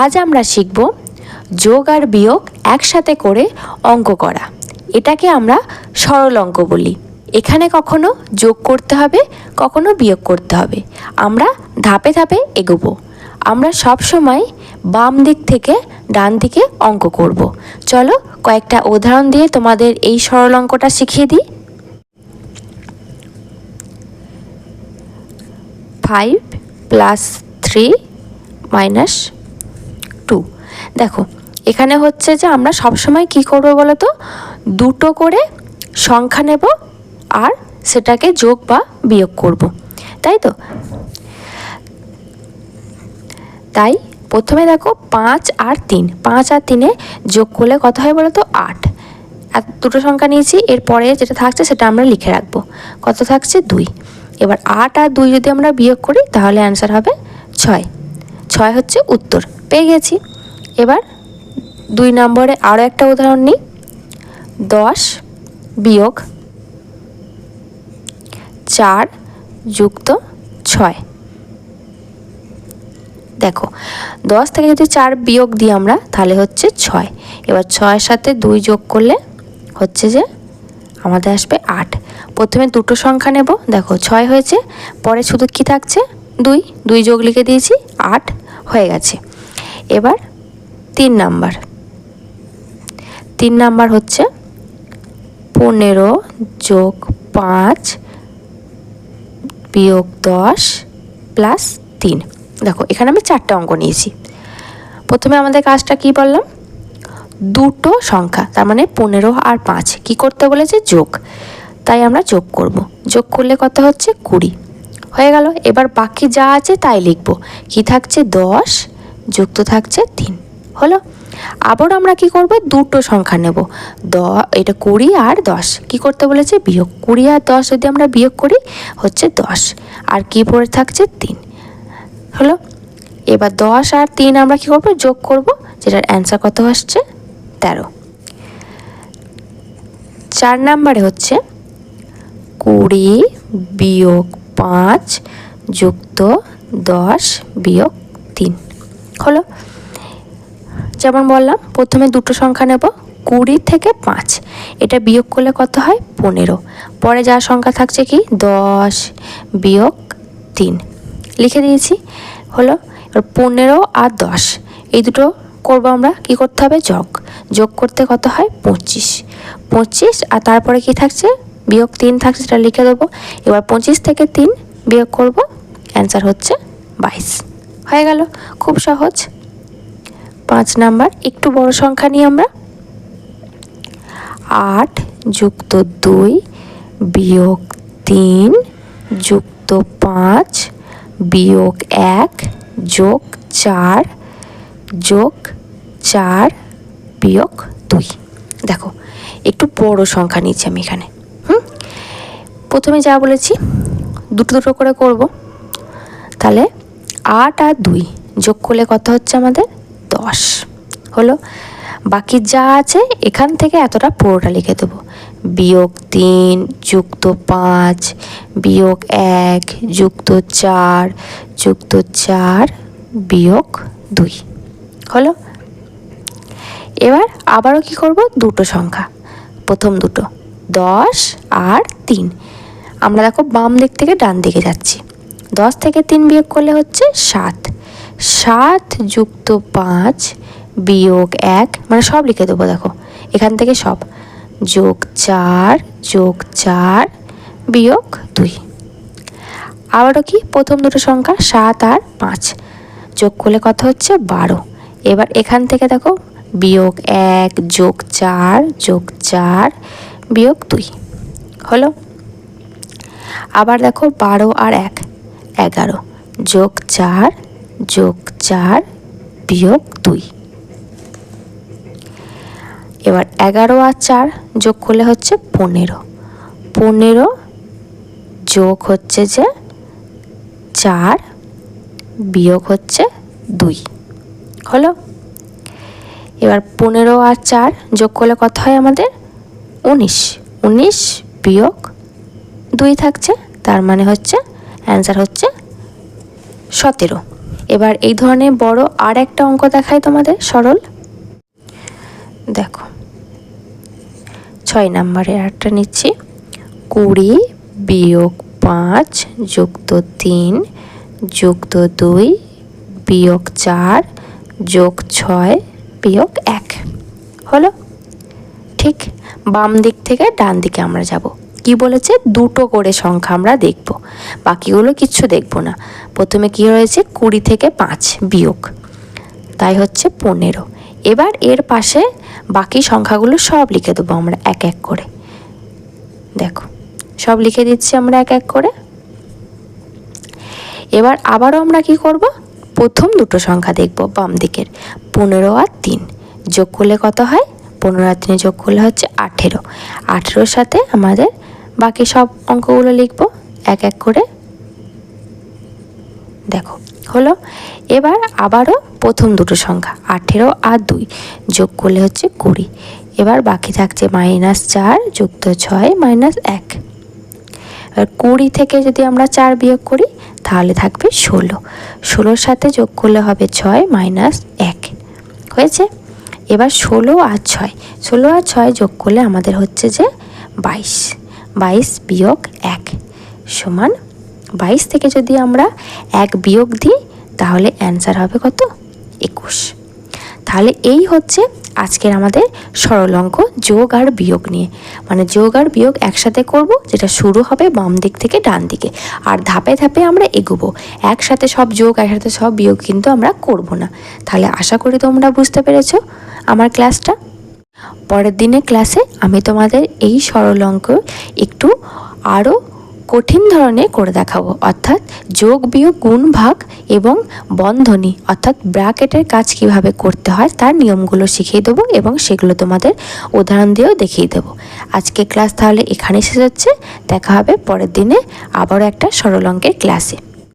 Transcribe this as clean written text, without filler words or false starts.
আজ আমরা শিখব যোগ আর বিয়োগ একসাথে করে অঙ্ক করা। এটাকে আমরা সরল অঙ্ক বলি। এখানে কখনো যোগ করতে হবে, কখনো বিয়োগ করতে হবে। আমরা ধাপে ধাপে এগোবো। আমরা সব সময় বাম দিক থেকে ডান দিকে অঙ্ক করব। চলো কয়েকটা উদাহরণ দিয়ে তোমাদের এই সরল অঙ্কটা শিখিয়ে দিই। 5 + 3 - 2। দেখো এখানে হচ্ছে যে আমরা সবসময় কি করবো বলো তো, দুটো করে সংখ্যা নেব আর সেটাকে যোগ বা বিয়োগ করব, তাই তো। তাই প্রথমে দেখো 5 আর 3, 5 আর 3 যোগ করলে কত হয় বলো তো, 8। আর দুটো সংখ্যা নিয়েছি, এরপরে যেটা থাকছে সেটা আমরা লিখে রাখবো। কত থাকছে, 2। এবার 8 আর 2 যদি আমরা বিয়োগ করি তাহলে অ্যান্সার হবে 6। 6 হচ্ছে উত্তর, পেয়ে গেছি। এবার 2 নম্বরে আরও একটা উদাহরণ নিই। 10 - 4 + 6। দেখো 10 থেকে যদি 4 বিয়োগ দিই আমরা তাহলে হচ্ছে 6। এবার 6-এর সাথে 2 যোগ করলে হচ্ছে যে আমাদের আসবে 8। প্রথমে দুটো সংখ্যা নেব, দেখো 6 হয়েছে, পরে শুধু কি থাকছে, 2 যোগ লিখে দিয়েছি, 8 হয়ে গেছে। এবার 3 নাম্বার হচ্ছে 15 + 5 - 10 + 3। দেখো এখানে আমি 4টে অঙ্ক নিয়েছি। প্রথমে আমাদের কাজটা কি বললাম, দুটো সংখ্যা, তার মানে 15 আর 5 কি করতে বলেছে, যোগ। তাই আমরা যোগ করব। যোগ করলে কত হচ্ছে, 20 হয়ে গেল। এবার বাকি যা আছে তাই লিখব। কি থাকছে, 10 যুক্ত থাকছে 3 হলো। আবার আমরা কি করব, দুটো সংখ্যা নেব, এটা 20 আর 10 কি করতে বলেছে, বিয়োগ। 20 আর 10 যদি আমরা বিয়োগ করি হচ্ছে 10, আর কি পড়ে থাকছে, 3 হলো। এবার 10 আর 3 আমরা কি করব, যোগ করব, যেটার অ্যান্সার কত আসছে, 13। 4 নম্বরে হচ্ছে 20 - 5 + 10 - 3 হলো। যেমন বললাম প্রথমে দুটো সংখ্যা নেব, 20 থেকে 5, এটা বিয়োগ করলে কত হয়, 15। পরে যা সংখ্যা থাকছে কি, 10 - 3 লিখে দিয়েছি হলো। এবার 15 আর 10 এই দুটো করবো আমরা, কি করতে হবে, যোগ করতে কত হয়, 25। আর তারপরে কি থাকছে, বিয়োগ 3 থাকছে, সেটা লিখে দেবো। এবার 25 থেকে 3 বিয়োগ করব, অ্যান্সার হচ্ছে 22 হয়ে গেল। খুব সহজ। 5 নাম্বার একটু বড় সংখ্যা নিই আমরা। 8 + 2 - 3 + 5 - 1 + 4 + 4 - 2। দেখো একটু বড় সংখ্যা নিচ্ছি আমি এখানে। প্রথমে যা বলেছি দুটো করে করব, তাহলে 8 আর 2 যোগ করলে কত হচ্ছে আমাদের, 10 হলো। বাকি যা আছে এখান থেকে এতটা পুরোটা লিখে দেবো, -3 + 5 -1 + 4 + 4 - 2 হলো। এবার আবারও কি করব, দুটো সংখ্যা, প্রথম দুটো 10 আর 3। আমরা দেখো বাম দিক থেকে ডান দিকে যাচ্ছি। 10 থেকে 3 বিয়োগ করলে হচ্ছে 7। 7 + 5 - 1, মানে সব লিখে দেবো, দেখো এখান থেকে সব, +4 +4 - 2। আবারও কি, প্রথম দুটো সংখ্যা 7 আর 5 যোগ করলে কত হচ্ছে, 12। এবার এখান থেকে দেখো -1 +4 +4 - 2 হলো। আবার দেখো 12 আর 1 11 +4 +4 - 2। এবার 11 আর 4 যোগ করলে হচ্ছে 15। 15 যোগ হচ্ছে যে 4 বিয়োগ হচ্ছে 2 হলো। এবার 15 আর 4 যোগ করলে কত হয় আমাদের, 19। 19 বিয়োগ 2 থাকছে, তার মানে হচ্ছে অ্যান্সার হচ্ছে 17। এবার এই ধরনের বড় আর একটা অঙ্ক দেখাই তোমাদের সরল। দেখো 6 নম্বরে একটা নিচ্ছি, 20 বিয়োগ 5 যুক্ত 3 যুক্ত 2 বিয়োগ 4 যোগ 6 বিয়োগ 1 হলো। ঠিক বাম দিক থেকে ডান দিকে আমরা যাব। কি বলেছে, দুটো করে সংখ্যা আমরা দেখব, বাকিগুলো কিচ্ছু দেখব না। প্রথমে কি হয়েছে, 20 থেকে 5 বিয়োগ, তাই হচ্ছে 15। এবার এর পাশে বাকি সংখ্যাগুলো সব লিখে দেবো আমরা এক এক করে। দেখো সব লিখে দিচ্ছি আমরা এক এক করে। এবার আবারও আমরা কি করব, প্রথম দুটো সংখ্যা দেখব বাম দিকের, 15 আর 3 যোগ করলে কত হয়, 15 আর 3 যোগ করলে হচ্ছে 18। 18-র সাথে আমাদের বাকি সব অঙ্কগুলো লিখব এক এক করে। দেখো হলো। এবার আবারও প্রথম দুটো সংখ্যা 18 আর 2 যোগ করলে হচ্ছে 20। এবার বাকি থাকছে -4 যুক্ত 6 -1। এবার 20 থেকে যদি আমরা 4 বিয়োগ করি তাহলে থাকবে 16। 16-র সাথে যোগ করলে হবে 6 -1 হয়েছে। এবার 16 আর 6 যোগ করলে আমাদের হচ্ছে যে 22। 22 বিয়োগ 1 সমান 22 থেকে যদি আমরা 1 বিয়োগ দিই তাহলে অ্যান্সার হবে কত, 21। তাহলে এই হচ্ছে আজকের আমাদের সরল অঙ্ক যোগ আর বিয়োগ নিয়ে, মানে যোগ আর বিয়োগ একসাথে করব, যেটা শুরু হবে বাম দিক থেকে ডান দিকে, আর ধাপে ধাপে আমরা এগোবো। একসাথে সব যোগ একসাথে সব বিয়োগ কিন্তু আমরা করব না। তাহলে আশা করি তোমরা বুঝতে পেরেছো আমার ক্লাসটা। পরের দিনের ক্লাসে আমি তোমাদের এই সরল অঙ্ক একটু আরও কঠিন ধরনের করে দেখাবো, অর্থাৎ যোগ বিয়োগ গুণ ভাগ এবং বন্ধনী অর্থাৎ ব্র্যাকেটের কাজ কিভাবে করতে হয় তার নিয়মগুলো শিখিয়ে দেবো এবং সেগুলো তোমাদের উদাহরণ দিয়েও দেখিয়ে দেবো। আজকে ক্লাস তাহলে এখানেই শেষ হচ্ছে, দেখা হবে পরের দিনে আবারও একটা সরল অঙ্কের ক্লাসে।